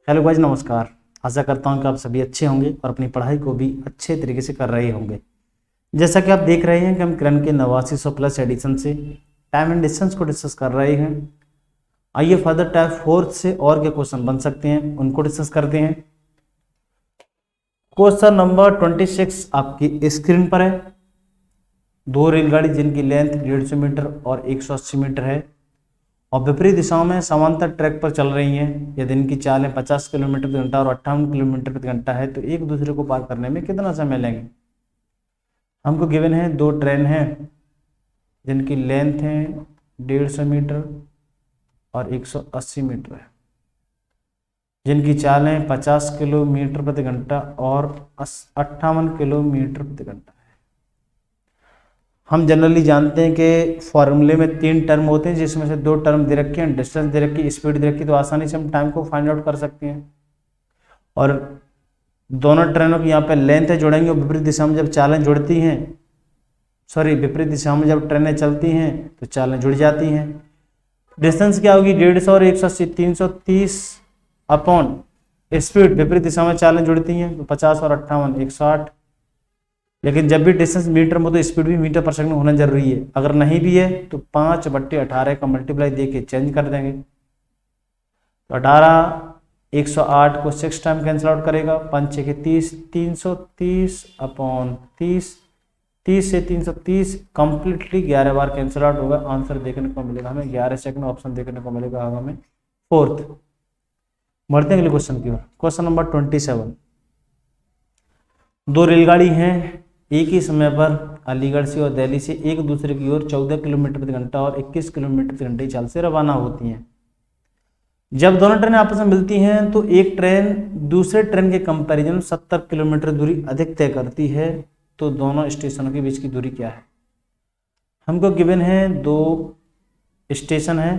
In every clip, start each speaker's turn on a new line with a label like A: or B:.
A: Hello guys, नमस्कार। आशा करता हूं कि आप सभी अच्छे होंगे और अपनी पढ़ाई को भी अच्छे तरीके से कर रहे होंगे। जैसा कि आप देख रहे हैं कि हम क्रम के 8900+ एडिशन से टाइम एंड डिस्टेंस को डिस्कस कर रहे हैं। आइए फर्दर टाइप 4 से और क्या क्वेश्चन बन सकते हैं उनको डिस्कस करते हैं। क्वेश्चन नंबर 26 आपकी स्क्रीन पर है। दो रेलगाड़ी जिनकी लेंथ 150 मीटर और 180 मीटर है और विपरीत दिशाओं में समांतर ट्रैक पर चल रही हैं। यदि इनकी चालें 50 किलोमीटर प्रति घंटा और 58 किलोमीटर प्रति घंटा है तो एक दूसरे को पार करने में कितना समय लेंगे। हमको गिवन है दो ट्रेन हैं जिनकी लेंथ है 150 मीटर और 180 मीटर है, जिनकी चालें 50 किलोमीटर प्रति घंटा और 58 किलोमीटर प्रति घंटा है। हम जनरली जानते हैं कि फॉर्मूले में 3 टर्म होते हैं, जिसमें से 2 टर्म दे रखी हैं, डिस्टेंस दे रखी है, स्पीड दे रखी है, तो आसानी से हम टाइम को फाइंड आउट कर सकते हैं। और दोनों ट्रेनों की यहाँ पे लेंथ है जोड़ेंगे और विपरीत दिशा में जब चालें जुड़ती हैं, विपरीत दिशा में जब ट्रेनें चलती हैं तो चालें जुड़ जाती हैं। डिस्टेंस क्या होगी 150 और 180, 330 अपॉन स्पीड, विपरीत दिशा में चालें जुड़ती हैं तो 50 और 58 160। लेकिन जब भी डिस्टेंस मीटर में तो स्पीड भी मीटर पर सेकंड होना जरूरी है। अगर नहीं भी है तो 5/18 का मल्टीप्लाई दे के चेंज कर देंगे। तो 18 108 को 6 टाइम कैंसिल आउट करेगा, 5 6 30, 330 अपॉन 30, 30 से 330 कंप्लीटली 11 बार कैंसिल आउट होगा। आंसर देखने को मिलेगा हमें 11 सेकंड, ऑप्शन देखने को मिलेगा हमें 4th। बढ़ते हैं अगले क्वेश्चन की ओर। Question number 27। दो रेलगाड़ी हैं एक ही समय पर अलीगढ़ से और दिल्ली से एक दूसरे की ओर 14 किलोमीटर प्रति घंटा और 21 किलोमीटर प्रति घंटे की चाल से रवाना होती हैं। जब दोनों ट्रेनें आपस में मिलती हैं तो एक ट्रेन दूसरे ट्रेन के कंपैरिजन 70 किलोमीटर दूरी अधिक तय करती है, तो दोनों स्टेशनों के बीच की दूरी क्या है। हमको गिवन है 2 स्टेशन है,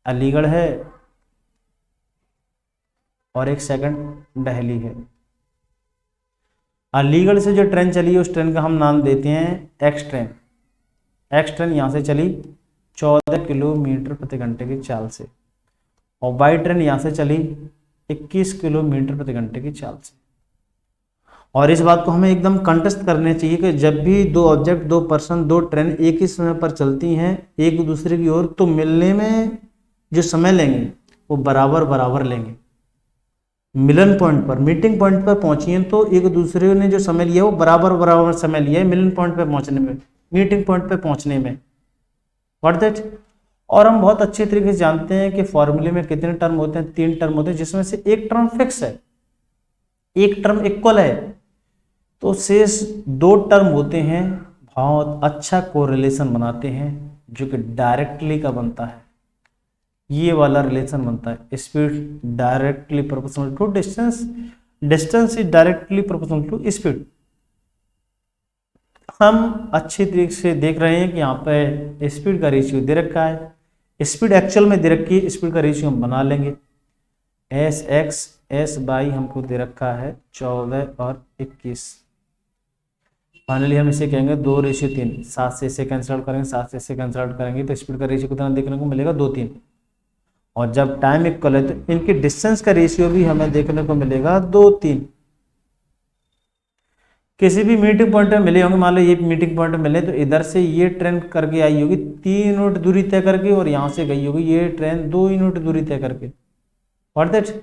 A: अलीगढ़ है और एक सेकंड दिल्ली है। अलीगढ़ से जो ट्रेन चली है उस ट्रेन का हम नाम देते हैं एक्स ट्रेन। एक्स ट्रेन यहाँ से चली 14 किलोमीटर प्रति घंटे की चाल से और वाई ट्रेन यहाँ से चली 21 किलोमीटर प्रति घंटे की चाल से। और इस बात को हमें एकदम कंटेस्ट करना चाहिए कि जब भी 2 ऑब्जेक्ट, 2 पर्सन, 2 ट्रेन एक ही समय पर चलती हैं एक दूसरे की ओर, तो मिलने में जो समय लेंगे वो बराबर बराबर लेंगे। मिलन पॉइंट पर, मीटिंग पॉइंट पर पहुंची हैं तो एक दूसरे ने जो समय लिया वो बराबर बराबर समय लिया है मिलन पॉइंट पर पहुंचने में, मीटिंग पॉइंट पर पहुंचने में। What that. और हम बहुत अच्छे तरीके से जानते हैं कि फॉर्मूले में कितने टर्म होते हैं, 3 टर्म होते हैं, जिसमें से एक टर्म फिक्स है, एक टर्म इक्वल है, तो शेष 2 टर्म होते हैं बहुत अच्छा कोरिलेशन बनाते हैं, जो कि डायरेक्टली का बनता है। ये वाला रिलेशन बनता है, speed directly proportional to distance, distance is directly proportional to speed. हम अच्छी तरीके से देख रहे हैं कि यहाँ पे स्पीड का रेशियो दे रखा है, स्पीड एक्चुअल में दे रखी है, स्पीड का रेशियो हम बना लेंगे। एस एक्स एस बाई हमको दे रखा है 14 और 21। फाइनली हम इसे कहेंगे 2:3। 7 से इसे कैंसिल आउट करेंगे, 7 से इसे कैंसिल आउट करेंगे तो स्पीड का रेशियो कितना देखने को मिलेगा 2:3। और जब टाइम इक्वल है तो इनकी डिस्टेंस का रेशियो भी हमें देखने को मिलेगा 2:3। किसी भी मीटिंग पॉइंट में मिले होंगे, मान लो ये मीटिंग पॉइंट में मिले तो इधर से ये ट्रेन करके आई होगी 3 यूनिट दूरी तय करके और यहाँ से गई होगी ये ट्रेन 2 यूनिट दूरी तय करके। What that.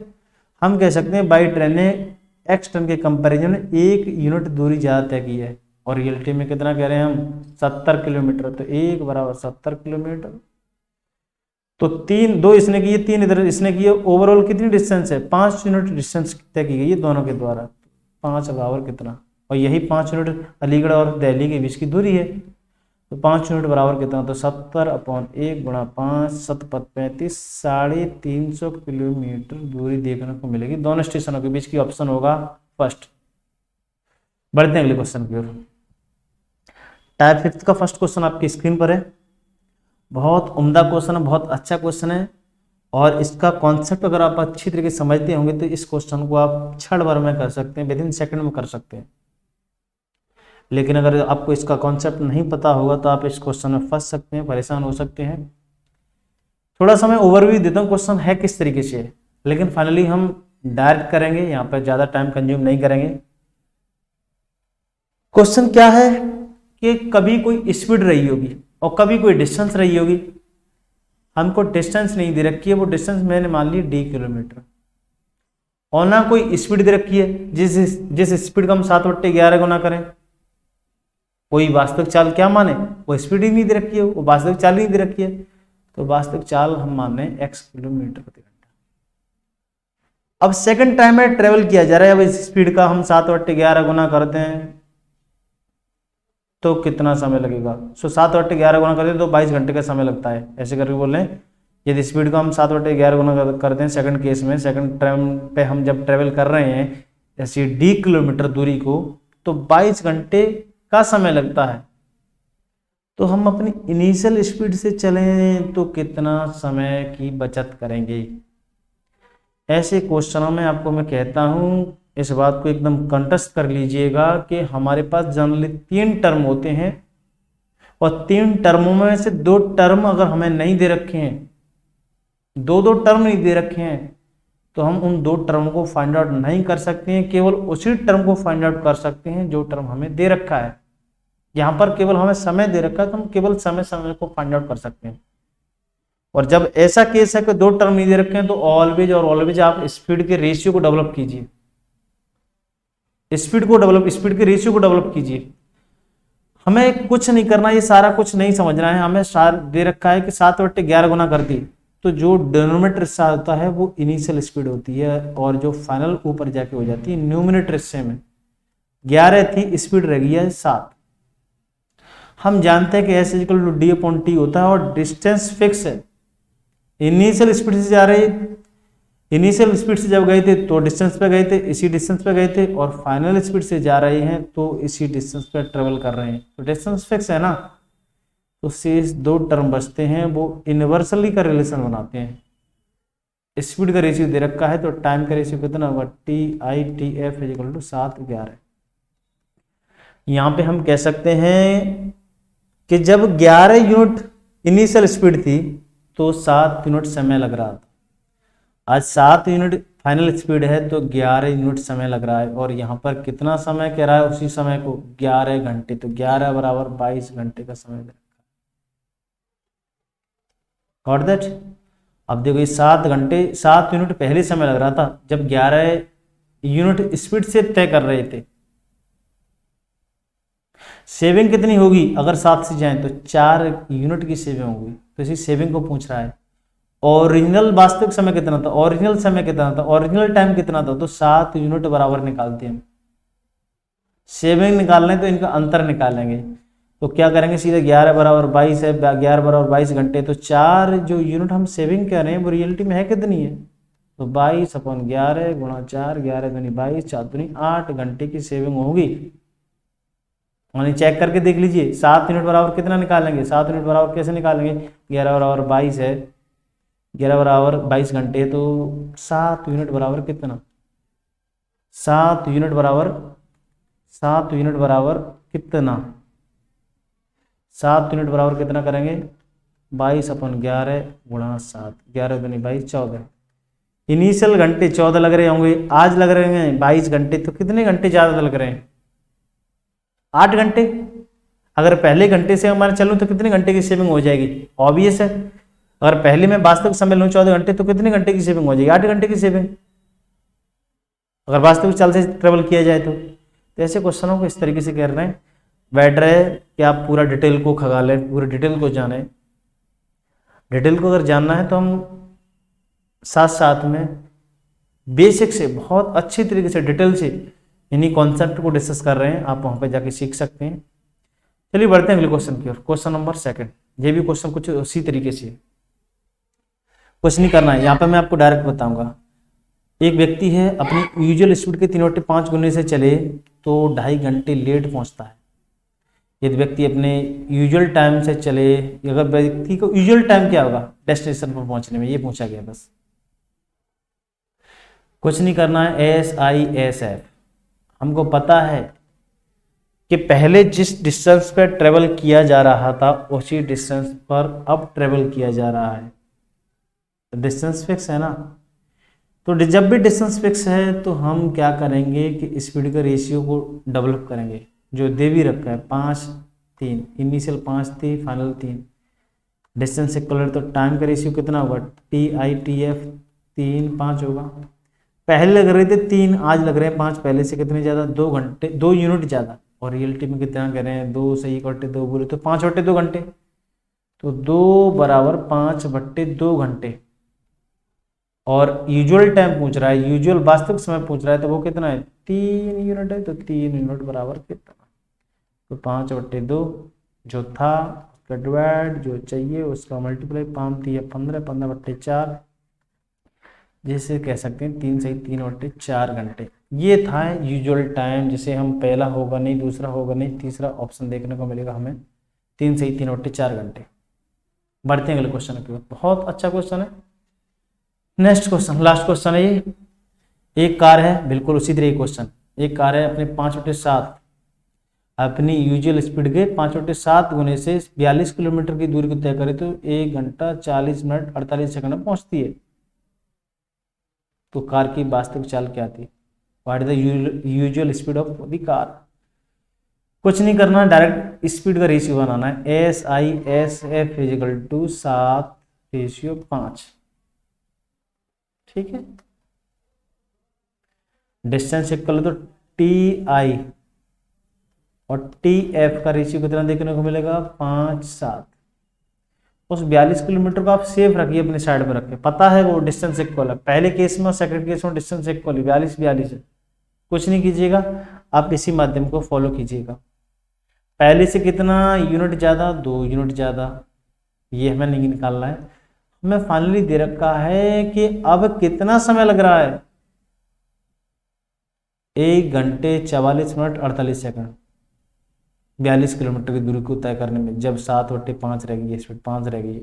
A: हम कह सकते हैं बाई ट्रेन ने एक्स ट्रेन के कंपेरिजन में 1 यूनिट दूरी ज़्यादा तय की है और रियलिटी में कितना कह रहे हैं हम 70 किलोमीटर, तो 1 बराबर 70 किलोमीटर। तो 2 इसने की है, 3 इधर इसने की है, ओवरऑल कितनी डिस्टेंस है 5 यूनिट डिस्टेंस तय की गई है दोनों के द्वारा। 5 बराबर कितना, और यही 5 यूनिट अलीगढ़ और दिल्ली के बीच की दूरी है, तो 5 यूनिट बराबर कितना, तो 70/1 गुणा 5, 7×5 350 किलोमीटर दूरी देखने को मिलेगी दोनों स्टेशनों के बीच की। ऑप्शन होगा फर्स्ट। बढ़ते हैं अगले क्वेश्चन की ओर। टाइप 5 का फर्स्ट क्वेश्चन आपकी स्क्रीन पर है। बहुत उम्दा क्वेश्चन है, बहुत अच्छा क्वेश्चन है और इसका कॉन्सेप्ट अगर आप अच्छी तरीके से समझते होंगे तो इस क्वेश्चन को आप क्षण भर में कर सकते हैं, विदिन सेकंड में कर सकते हैं। लेकिन अगर आपको इसका कॉन्सेप्ट नहीं पता होगा तो आप इस क्वेश्चन में फंस सकते हैं, परेशान हो सकते हैं। थोड़ा सा मैं ओवरव्यू देता हूँ क्वेश्चन है किस तरीके से, लेकिन फाइनली हम डायरेक्ट करेंगे, यहाँ पर ज़्यादा टाइम कंज्यूम नहीं करेंगे। क्वेश्चन क्या है कि कभी कोई स्पीड रही होगी और कभी कोई डिस्टेंस रही होगी। हमको डिस्टेंस नहीं दे रखी है, वो डिस्टेंस मैंने मान ली d किलोमीटर, और ना कोई स्पीड दे रखी है जिस स्पीड का हम 7/11 गुना करें। कोई वास्तविक चाल क्या माने, वो स्पीड ही नहीं दे रखी है, वो वास्तविक चाल ही नहीं दे रखी है, तो वास्तविक चाल हम मान रहे हैं x किलोमीटर प्रति घंटा। अब सेकंड टाइम में ट्रेवल किया जा रहा है, अब इस स्पीड का हम 7/11 गुना करते हैं तो कितना समय लगेगा। 7/11 गुना करते हैं तो 22 घंटे का समय लगता है। ऐसे करके बोल रहे हैं, यदि स्पीड का हम 7/11 गुना करते हैं सेकंड केस में, सेकंड टाइम पे हम जब ट्रेवल कर रहे हैं ऐसी d किलोमीटर दूरी को, तो 22 घंटे का समय लगता है। तो हम अपनी इनिशियल स्पीड से चलें तो कितना समय की बचत करेंगे। ऐसे क्वेश्चनों में आपको मैं कहता हूं, इस बात को एकदम कंठस्थ कर लीजिएगा कि हमारे पास जनरली 3 टर्म होते हैं, और 3 टर्मों में से 2 टर्म अगर हमें नहीं दे रखे हैं, 2 टर्म नहीं दे रखे हैं, तो हम उन 2 टर्म को फाइंड आउट नहीं कर सकते हैं। केवल उसी टर्म को फाइंड आउट कर सकते हैं जो टर्म हमें दे रखा है। यहाँ पर केवल हमें समय दे रखा है, तो हम केवल समय को फाइंड आउट कर सकते हैं। और जब ऐसा केस है कि 2 टर्म नहीं दे रखे हैं, तो ऑलवेज आप स्पीड के रेशियो को डेवलप कीजिए, स्पीड के रेशियो को डेवलप कीजिए। हमें कुछ नहीं करना, ये सारा कुछ नहीं समझना है। हमें दे रखा है कि 7/11 गुना कर दी, तो जो डिनोमिनेटर हिस्सा होता है वो इनिशियल स्पीड होती है, और जो फाइनल ऊपर जाके हो जाती है न्यूमिनेटर हिस्से में 11 थी, स्पीड रह गई है 7। हम जानते हैं कि S = D/T होता है, और डिस्टेंस फिक्स है। इनिशियल स्पीड से जा रहे, इनिशियल स्पीड से जब गए थे तो डिस्टेंस पे गए थे, इसी डिस्टेंस पे गए थे, और फाइनल स्पीड से जा रहे हैं तो इसी डिस्टेंस पे ट्रेवल कर रहे हैं, तो डिस्टेंस फिक्स है ना। तो शेष 2 टर्म बचते हैं, वो इनवर्सली का रिलेशन बनाते हैं। स्पीड का रेशियो दे रखा है, तो टाइम का रेशियो कितना होगा, TITF = 7/11। यहाँ पे हम कह सकते हैं कि जब 11 यूनिट इनिशियल स्पीड थी तो 7 यूनिट समय लग रहा था। आज 7 यूनिट फाइनल स्पीड है तो 11 यूनिट समय लग रहा है, और यहाँ पर कितना समय कह रहा है, उसी समय को 11 घंटे, तो 11 = 22 घंटे का समय दे रखा है। Got that. अब देखो ये 7 यूनिट पहले समय लग रहा था जब 11 यूनिट स्पीड से तय कर रहे थे। सेविंग कितनी होगी अगर 7 से जाएं, तो 4 यूनिट की सेविंग होगी, तो इसी सेविंग को पूछ रहा है। ओरिजिनल वास्तविक समय कितना था, ओरिजिनल टाइम कितना था, तो 7 यूनिट बराबर निकालते हैं। सेविंग निकालने तो इनका अंतर निकालेंगे, तो क्या करेंगे, सीधे 11 = 22 है, 11 = 22 घंटे, तो 4 जो यूनिट हम सेविंग कर रहे हैं वो रियलिटी में है कितनी है, तो 22/11 × 4, 11 दूनी 22, 4 दूनी 8 घंटे की सेविंग होगी। और चेक करके देख लीजिए 7 यूनिट बराबर कितना निकालेंगे, 7 यूनिट बराबर कैसे निकालेंगे, 11 = 22 है, 11 = 22 घंटे, तो 7 यूनिट बराबर कितना, 7 यूनिट बराबर कितना, 7 यूनिट बराबर कितना करेंगे, 22/11 × 7, 11 दूनी 22, 14। इनिशियल घंटे 14 लग रहे होंगे, आज लग रहे हैं 22 घंटे, तो कितने घंटे ज़्यादा लग रहे हैं, 8 घंटे। अगर पहले घंटे से हमारे चलूँ तो कितने घंटे की सेविंग हो जाएगी, ऑब्वियस है। अगर पहले में वास्तविक समय लूँ 14 घंटे, तो कितने घंटे की सेविंग हो जाएगी, 8 घंटे की सेविंग, अगर वास्तविक चाल से ट्रेवल किया जाए तो। ऐसे क्वेश्चनों को इस तरीके से कर रहे हैं। बेटर है कि आप पूरा डिटेल को खगा लें, पूरे डिटेल को जानें। डिटेल को अगर जानना है तो हम साथ साथ में बेसिक से बहुत अच्छी तरीके से डिटेल से इन्हीं कॉन्सेप्ट को डिस्कस कर रहे हैं, आप वहाँ पे जाके सीख सकते हैं। चलिए बढ़ते हैं अगले क्वेश्चन की ओर। क्वेश्चन नंबर 2, ये भी क्वेश्चन कुछ उसी तरीके से कुछ नहीं करना है, यहाँ पे मैं आपको डायरेक्ट बताऊंगा। एक व्यक्ति है अपनी यूजुअल स्पीड के 3/5 गुने से चले तो 2.5 घंटे लेट पहुँचता है। यदि व्यक्ति अपने यूजुअल टाइम से चले, अगर व्यक्ति को यूजुअल टाइम क्या होगा डेस्टिनेशन पर पहुँचने में, ये पूछा गया। बस कुछ नहीं करना है, SISF। हमको पता है कि पहले जिस डिस्टेंस पर ट्रेवल किया जा रहा था उसी डिस्टेंस पर अब ट्रेवल किया जा रहा है, तो डिस्टेंस फिक्स है ना। तो जब भी डिस्टेंस फिक्स है तो हम क्या करेंगे कि स्पीड का रेशियो को डेवलप करेंगे, जो दे भी रखा है 5 3, इनिशियल 5 थी, फाइनल 3। डिस्टेंस इक्वल है तो टाइम का रेशियो कितना होगा, TI/TF 3 5 होगा। पहले लग रहे थे 3, आज लग रहे हैं 5, पहले से कितने ज़्यादा, 2 घंटे 2 यूनिट ज़्यादा। और रियलिटी में कितना कह रहे हैं, 2 सही इकट्ठे 2 बोले तो 5/2 घंटे, तो 2 बराबर 5/2 घंटे। और यूजुअल टाइम पूछ रहा है, यूजुअल वास्तविक समय पूछ रहा है, तो वो कितना है, 3 यूनिट है, तो 3 यूनिट बराबर कितना, तो 5/2 जो था उसका डिवाइड, जो चाहिए उसका मल्टीप्लाई, 5 3 15, 15/4, जैसे कह सकते हैं 3 सही 3/4 घंटे। ये था यूजुअल टाइम, जिसे हम पहला होगा नहीं, दूसरा होगा नहीं, तीसरा ऑप्शन देखने को मिलेगा हमें, 3 सही 3/4 घंटे। बढ़ते हैं अगले क्वेश्चन की ओर। बहुत अच्छा क्वेश्चन है। नेक्स्ट क्वेश्चन, लास्ट क्वेश्चन है ये। एक कार है, बिल्कुल उसी तरह क्वेश्चन, एक कार है अपने 5/7 अपनी यूजुअल स्पीड के 5/7 गुने से 42 किलोमीटर की दूरी को तय करे तो 1 घंटा 40 मिनट 48 सेकंड में पहुंचती है। तो कार की वास्तविक चाल क्या थी, what is the usual speed of the car. कुछ नहीं करना, डायरेक्ट स्पीड का रेशियो बनाना है, SI/SF = 7/5। ठीक है, डिस्टेंस इक्वल तो TI और TF का रेशियो कितना देखने को मिलेगा, 5/7। उस 42 किलोमीटर को आप सेफ रखिए, अपने साइड में रखिए, पता है वो डिस्टेंस इक्वल है। पहले केस में और सेकंड केस में डिस्टेंस इक्वल है, 42 है। कुछ नहीं कीजिएगा, आप इसी माध्यम को फॉलो कीजिएगा। पहले से कितना यूनिट ज़्यादा, 2 यूनिट ज़्यादा, ये हमें नहीं निकालना है। हमें फाइनली दे रखा है कि अब कितना समय लग रहा है, 1 घंटे 44 मिनट 48 सेकंड 42 किलोमीटर की दूरी को तय करने में, जब 7/5 रह गई, स्पीड 5 रह गई।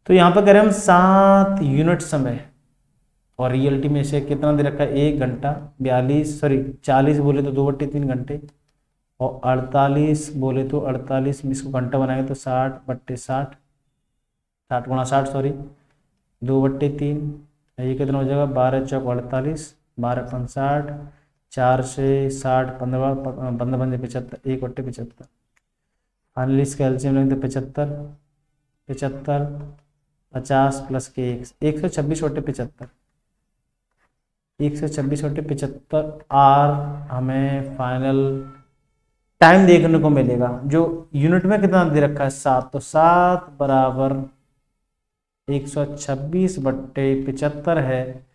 A: तो यहाँ पर कह रहे हम 7 यूनिट समय, और रियलिटी में इसे कितना दे रखा है, 1 घंटा 40 बोले तो 2/3 घंटे, और 48 बोले तो 48 में इसको घंटा बनाएंगे तो 60/60, 60 × 60 सॉरी 2/3, ये कितना हो जाएगा, 12 चौक 48, 12 × 60, 4 से 60, 15 15 15 75, 1/75। फाइनली इसका एलसीएम लेंगे तो 75 50 प्लस के 126/75, 126/75 आर हमें फाइनल टाइम देखने को मिलेगा। जो यूनिट में कितना दे रखा है, 7, तो 7 बराबर 126/75 है।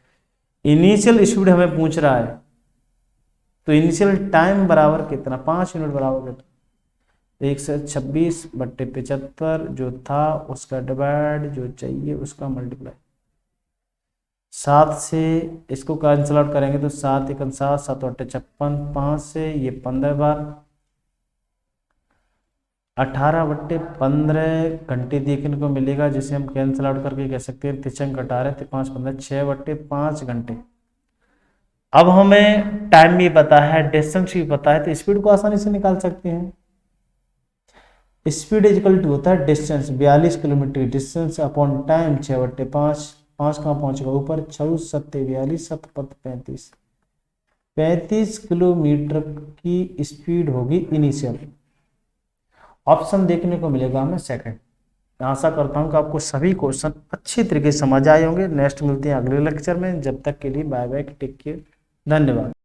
A: इनिशियल स्पीड हमें पूछ रहा है, तो इनिशियल टाइम बराबर कितना, 5 यूनिट बराबर कितना, 126/75 जो था उसका डिवाइड, जो चाहिए उसका मल्टीप्लाई। 7 से इसको कैंसिल आउट करेंगे तो 7 × 7, 7/56, 5 से ये 15 बार 18/15 घंटे देखने को मिलेगा, जिसे हम कैंसिल आउट करके कह सकते हैं 3 18 थे 5 15 6/5 घंटे। अब हमें टाइम भी पता है, डिस्टेंस भी पता है, तो स्पीड को आसानी से निकाल सकते हैं। स्पीड इक्वल टू होता है distance, 42 kilometre distance upon time 6/5। 5 कहाँ पहुंचेगा ऊपर, 6 7 42 7 35, 35 किलोमीटर की स्पीड होगी इनिशियल। ऑप्शन देखने को मिलेगा हमें सेकंड। आशा करता हूं कि आपको सभी क्वेश्चन अच्छी तरीके से समझ आए होंगे। नेक्स्ट मिलते हैं अगले लेक्चर में, जब तक के लिए बाय बाय, टेक केयर, धन्यवाद।